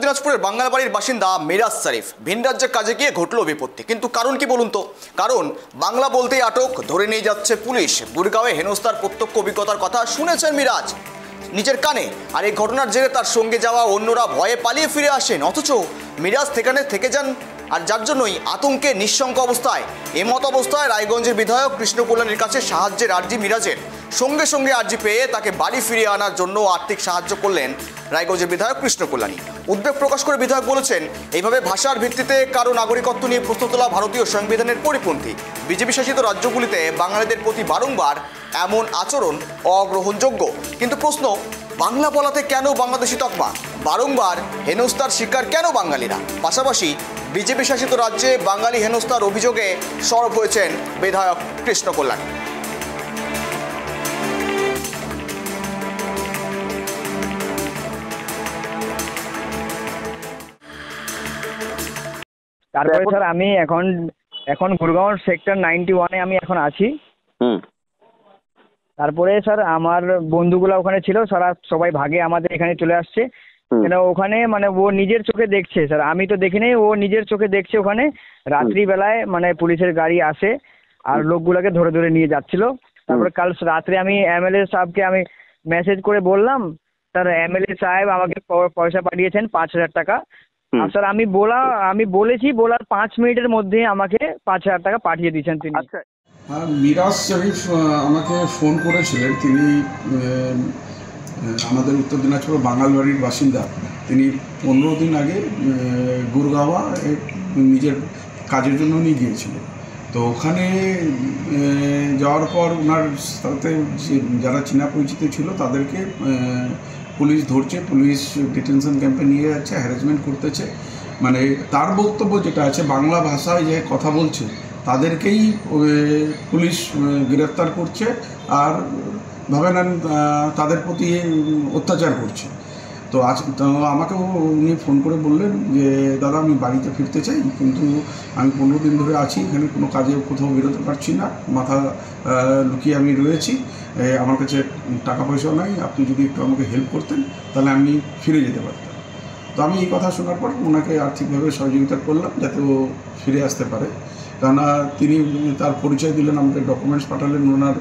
দিনাজপুরের বাঙ্গালবাড়ির বাসিন্দা মিরাজ শরীফ ভিন রাজ্যের কাজে গিয়ে ঘটলো বিপত্তি। কিন্তু কারণ কি বলুন তো? কারণ বাংলা বলতেই আটক, ধরে নিয়ে যাচ্ছে পুলিশ। গুরগাঁওয়ে হেনস্থার প্রত্যক্ষ অভিজ্ঞতার কথা শুনেছেন মিরাজ নিজের কানে, আর এই ঘটনার জেরে তার সঙ্গে যাওয়া অন্যরা ভয়ে পালিয়ে ফিরে আসেন। অথচ মিরাজ সেখানে থেকে যান, আর যার জন্যই আতঙ্কে নিঃশঙ্ক অবস্থায়। এমত অবস্থায় রায়গঞ্জের বিধায়ক কৃষ্ণ কল্যাণীর কাছে সাহায্যের আর্জি মিরাজের। সঙ্গে সঙ্গে আর্জি পেয়ে তাকে বাড়ি ফিরিয়ে আনার জন্য আর্থিক সাহায্য করলেন রায়গঞ্জের বিধায়ক কৃষ্ণ কল্যাণী। উদ্বেগ প্রকাশ করে বিধায়ক বলেছেন, এইভাবে ভাষার ভিত্তিতে কারো নাগরিকত্ব নিয়ে প্রশ্ন তোলা ভারতীয় সংবিধানের পরিপন্থী। বিজেপি শাসিত রাজ্যগুলিতে বাঙালিদের প্রতি বারংবার এমন আচরণ অগ্রহণযোগ্য। কিন্তু প্রশ্ন, বাংলা বলাতে কেন বাংলাদেশি তকমা? বারংবার হেনস্থার শিকার কেন বাঙালিরা? পাশাপাশি বিজেপি শাসিত রাজ্যে বাঙালি হেনস্থার অভিযোগে সরব হয়েছেন বিধায়ক কৃষ্ণ কল্যাণী। তারপরে স্যার আমি এখন গুরগাঁও সেক্টর 91-এ আমি এখন আছি। তারপরে স্যার আমার বন্ধুগুলো ওখানে ছিল, সবাই ভাগে আমাদের এখানে চলে আসছে। কেন ওখানে মানে ও নিজের চোখে দেখছে স্যার, আমি তো দেখি নাই, ও নিজের চোখে দেখছে। ওখানে রাত্রিবেলায় মানে পুলিশের গাড়ি আসে আর লোকগুলোকে ধরে ধরে নিয়ে যাচ্ছিল। তারপরে কাল রাত্রে আমি এমএলএ সাহেবকে আমি মেসেজ করে বললাম, স্যার এমএলএ সাহেব আমাকে পয়সা পাঠিয়েছেন 5,000 টাকা। আর স্যার আমি বলেছি, বলার 5 মিনিটের মধ্যে আমাকে 5,000 টাকা পাঠিয়ে দিয়েছেন তিনি। মিরাজ শরীফ আমাকে ফোন করেছিলেন। তিনি আমাদের উত্তর দিনাজপুর বাঙালবাড়ির বাসিন্দা। তিনি 15 দিন আগে গুরগাঁওয়া নিজের কাজের জন্য নিয়ে গিয়েছিলেন। তো ওখানে যাওয়ার পর ওনার সাথে যারা চেনা পরিচিত ছিল তাদেরকে পুলিশ ধরছে, পুলিশ ডিটেনশন ক্যাম্পে নিয়ে যাচ্ছে, হ্যারাসমেন্ট করতেছে। মানে তার বক্তব্য যেটা আছে, বাংলা ভাষায় যে কথা বলছে তাদেরকেই পুলিশ গ্রেফতার করছে আর ভাবে নেন তাদের প্রতি অত্যাচার করছে। তো আমাকেও উনি ফোন করে বললেন যে দাদা আমি বাড়িতে ফিরতে চাই, কিন্তু আমি 15 দিন ধরে আছি এখানে, কোনো কাজে কোথাও বেরোতে পারছি না, মাথা লুকিয়ে আমি রয়েছি, আমার কাছে টাকা পয়সাও নাই, আপনি যদি একটু আমাকে হেল্প করতেন তাহলে আমি ফিরে যেতে পারতাম। তো আমি এই কথা শোনার পর ওনাকে আর্থিকভাবে সহযোগিতা করলাম যাতে ও ফিরে আসতে পারে। কেননা তিনি তার পরিচয় দিলেন, আমাকে ডকুমেন্টস পাঠালেন, ওনার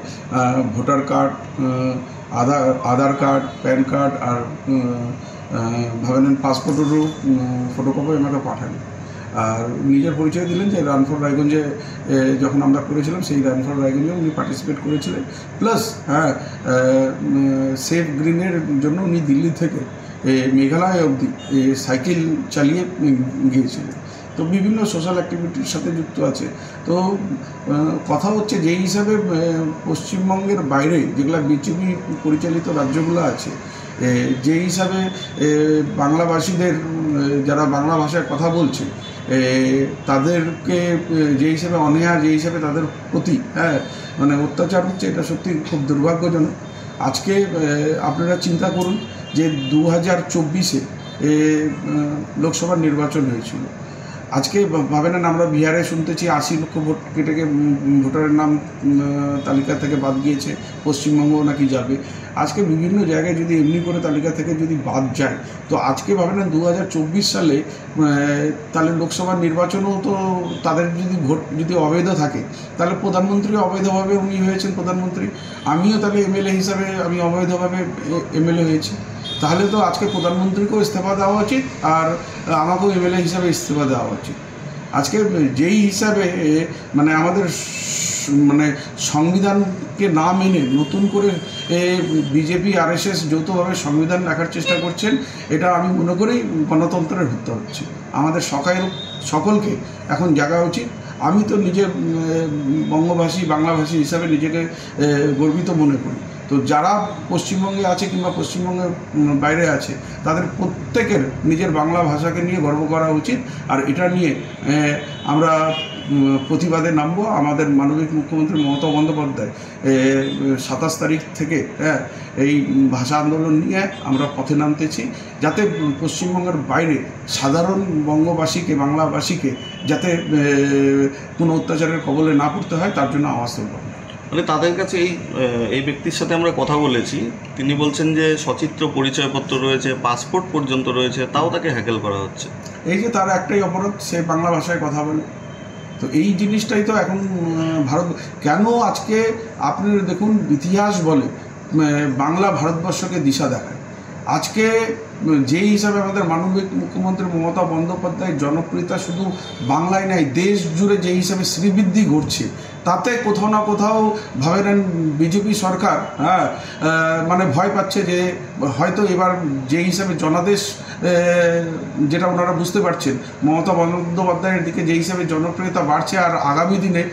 ভোটার কার্ড, আধার কার্ড, প্যান কার্ড আর ভাবে নেন পাসপোর্টেরও ফটোকপি আমাকে পাঠালেন। আর নিজের পরিচয় দিলেন যে রান ফর রায়গঞ্জে যখন আমরা করেছিলাম সেই রান ফর রায়গঞ্জে উনি পার্টিসিপেট করেছিলেন। প্লাস সেফ গ্রিনের জন্য উনি দিল্লি থেকে মেঘালয় অবধি সাইকেল চালিয়ে গিয়েছিলেন। তো বিভিন্ন সোশ্যাল অ্যাক্টিভিটির সাথে যুক্ত আছে। তো কথা হচ্ছে যেই হিসাবে পশ্চিমবঙ্গের বাইরে যেগুলো বিজেপি পরিচালিত রাজ্যগুলো আছে, যে হিসাবে বাংলাভাষীদের যারা বাংলা ভাষায় কথা বলছে তাদেরকে যে হিসাবে অনীহা, যে হিসাবে তাদের প্রতি মানে অত্যাচার হচ্ছে, এটা সত্যি খুব দুর্ভাগ্যজনক। আজকে আপনারা চিন্তা করুন যে 2024-এ লোকসভার নির্বাচন হয়েছিল। আজকে ভাবে না আমরা বিহারে শুনতেছি 80 লক্ষ ভোট কেটে ভোটারের নাম তালিকা থেকে বাদ গিয়েছে, পশ্চিমবঙ্গ নাকি যাবে। আজকে বিভিন্ন জায়গায় যদি এমনি করে তালিকা থেকে যদি বাদ যায়, তো আজকে ভাবে না 2024 সালে তাহলে লোকসভার নির্বাচনেও তো তাদের যদি ভোট যদি অবৈধ থাকে, তাহলে প্রধানমন্ত্রী অবৈধভাবে উনি হয়েছেন প্রধানমন্ত্রী, আমিও তাহলে এমএলএ হিসাবে আমি অবৈধভাবে এমএলএ হয়েছি। তাহলে তো আজকে প্রধানমন্ত্রীকেও ইস্তফা দেওয়া উচিত আর আমাকেও এমএলএ হিসাবে ইস্তফা দেওয়া উচিত। আজকে যেই হিসাবে মানে আমাদের মানে সংবিধানকে না মেনে নতুন করে বিজেপি আরএসএস যৌথভাবে সংবিধান রাখার চেষ্টা করছেন, এটা আমি মনে করি গণতন্ত্রের হত্যা হচ্ছে। আমাদের সকলকে এখন জাগা উচিত। আমি তো নিজে বঙ্গভাষী বাংলাভাষী হিসাবে নিজেকে গর্বিত মনে করি। তো যারা পশ্চিমবঙ্গে আছে কিংবা পশ্চিমবঙ্গের বাইরে আছে, তাদের প্রত্যেকের নিজের বাংলা ভাষাকে নিয়ে গর্ব করা উচিত। আর এটা নিয়ে আমরা প্রতিবাদে নামবো। আমাদের মাননীয় মুখ্যমন্ত্রী মমতা বন্দ্যোপাধ্যায় 27 তারিখ থেকে এই ভাষা আন্দোলন নিয়ে আমরা পথে নামতেছি, যাতে পশ্চিমবঙ্গের বাইরে সাধারণ বঙ্গবাসীকে বাংলাভাষীকে যাতে কোনো অত্যাচারের কবলে না পড়তে হয়, তার জন্য আওয়াজ তুলব। মানে তাদের কাছে এই ব্যক্তির সাথে আমরা কথা বলেছি, তিনি বলছেন যে সচিত্র পরিচয়পত্র রয়েছে, পাসপোর্ট পর্যন্ত রয়েছে, তাও তাকে হ্যাকেল করা হচ্ছে। এই যে তার একটাই অপরাধ, সে বাংলা ভাষায় কথা বলে। তো এই জিনিসটাই তো এখন ভারত কেন আজকে আপনি দেখুন, ইতিহাস বলে বাংলা ভারতবর্ষকে দিশা দেখায়। আজকে যেই হিসাবে আমাদের মানবিক মুখ্যমন্ত্রী মমতা বন্দ্যোপাধ্যায়ের জনপ্রিয়তা শুধু বাংলায় নাই, দেশ জুড়ে যেই হিসাবে শ্রীবৃদ্ধি ঘটছে, তাতে কোথাও না কোথাও ভাবে নেন বিজেপি সরকার মানে ভয় পাচ্ছে যে হয়তো এবার যে হিসাবে জনাদেশ, যেটা ওনারা বুঝতে পারছেন মমতা বন্দ্যোপাধ্যায়ের দিকে যে হিসাবে জনপ্রিয়তা বাড়ছে, আর আগামী দিনে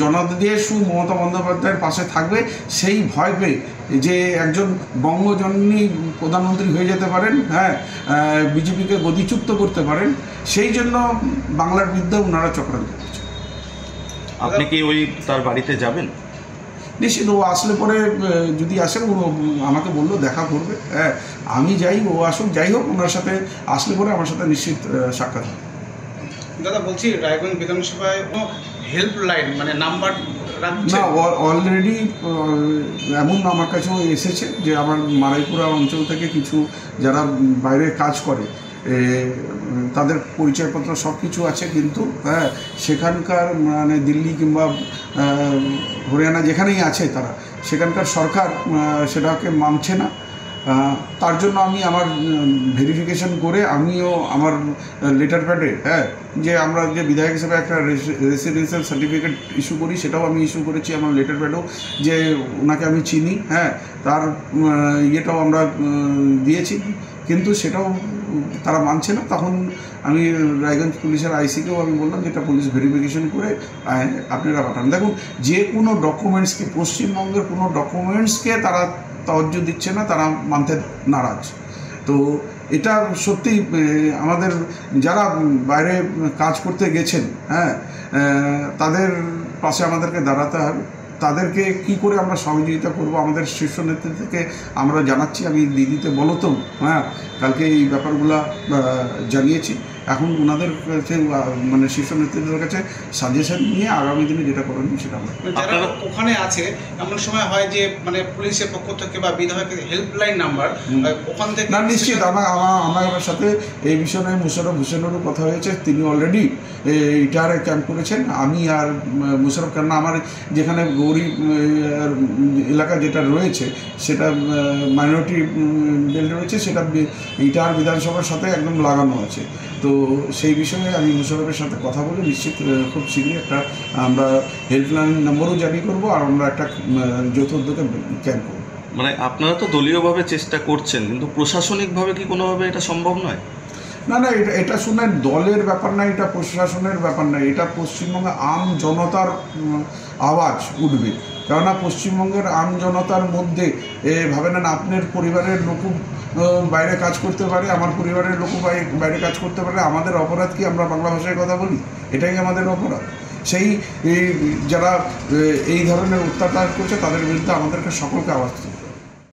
জনাদেশও মমতা বন্দ্যোপাধ্যায়ের পাশে থাকবে, সেই ভয় পেয়ে যে একজন বঙ্গজননী প্রধানমন্ত্রী হয়ে যেতে পারেন, বিজেপিকে গদিচ্যুত করতে পারেন, সেই জন্য বাংলার বিরুদ্ধে ওনারা চক্রান্ত করছে। আপনি কি তার বাড়িতে যাবেন? নিশ্চিত, ও আসলে পরে যদি আসে ও আমাকে বললো দেখা করবে, আমি যাই, ও আসুক, যাই হোক, ওনার সাথে আসলে পরে আমার সাথে নিশ্চিত সাক্ষাৎ হবে। দাদা বলছি, রায়গঞ্জ বিধানসভায় হেল্পলাইন মানে নাম্বার না, অলরেডি এমন আমার কাছেও এসেছে যে আমার মারাইপুরা অঞ্চল থেকে কিছু যারা বাইরে কাজ করে তাদের পরিচয়পত্র সব কিছু আছে, কিন্তু সেখানকার মানে দিল্লি কিংবা হরিয়ানা যেখানেই আছে তারা, সেখানকার সরকার সেটাকে মানছে না। তার জন্য আমি আমার ভেরিফিকেশন করে আমিও আমার লেটার প্যাডে যে আমরা যে বিধায়ক হিসেবে একটা রেসিডেন্সিয়াল সার্টিফিকেট ইস্যু করি, সেটাও আমি ইস্যু করেছি আমার লেটার প্যাডেও, যে ওনাকে আমি চিনি, তার ইয়েটাও আমরা দিয়েছি, কিন্তু সেটাও তারা মানছে না। তখন আমি রায়গঞ্জ পুলিশের আইসিকেও আমি বললাম যে এটা পুলিশ ভেরিফিকেশন করে আপনারা পাঠান। দেখুন, যে কোনো ডকুমেন্টসকে, পশ্চিমবঙ্গের কোনো ডকুমেন্টসকে তারা তওজ্জু দিচ্ছে না, তারা মানতে নারাজ। তো এটা সত্যি আমাদের যারা বাইরে কাজ করতে গেছেন, তাদের পাশে আমাদেরকে দাঁড়াতে হবে। তাদেরকে কি করে আমরা সহযোগিতা করব, আমাদের শীর্ষ নেতৃত্বকে আমরা জানাচ্ছি। আমি দিদিতে বলতো কালকে এই ব্যাপারগুলো জানিয়েছি। এখন ওনাদের কাছে মানে শীর্ষ নেতৃত্বের কাছে সাজেশন নিয়ে আগামী দিনে যেটা করবেন সেটা আমরা। যারা ওখানে আছে, এমন সময় হয় যে মানে পুলিশের পক্ষ থেকে বা বিধায়কের হেল্পলাইন নাম্বার ওখান থেকে না, নিশ্চিত আমার সাথে এই বিষয়ে মুশারফ হোসেনেরও কথা হয়েছে। তিনি অলরেডি ইটারে ক্যাম্প করেছেন। আমি আর মুশারফ, কেননা আমার যেখানে গৌরী এলাকা যেটা রয়েছে সেটা মাইনরিটি বেল্ট রয়েছে, সেটা ইটার বিধানসভার সাথে একদম লাগানো আছে। তো সেই বিষয়ে আমি মুশারফের সাথে কথা বলে নিশ্চিত খুব শীঘ্রই একটা আমরা হেল্পলাইন নম্বরও জারি করবো, আর আমরা একটা যৌথ উদ্যোগে ক্যাম্প করবো। মানে আপনারা তো দলীয়ভাবে চেষ্টা করছেন, কিন্তু প্রশাসনিকভাবে কি কোনোভাবে এটা সম্ভব নয়? না, এটা শুনে দলের ব্যাপার না, এটা প্রশাসনের ব্যাপার না, এটা পশ্চিমবঙ্গে আম জনতার আওয়াজ উঠবে। কেননা পশ্চিমবঙ্গের আম জনতার মধ্যে ভাবে না, আপনার পরিবারের লোকও বাইরে কাজ করতে পারে, আমার পরিবারের লোকও বাইরে কাজ করতে পারে। আমাদের অপরাধ কি আমরা বাংলা ভাষায় কথা বলি? এটাই আমাদের অপরাধ। সেই যারা এই ধরনের অত্যাচার করছে তাদের বিরুদ্ধে আমাদেরকে সকলকে আওয়াজ তুলতে হবে।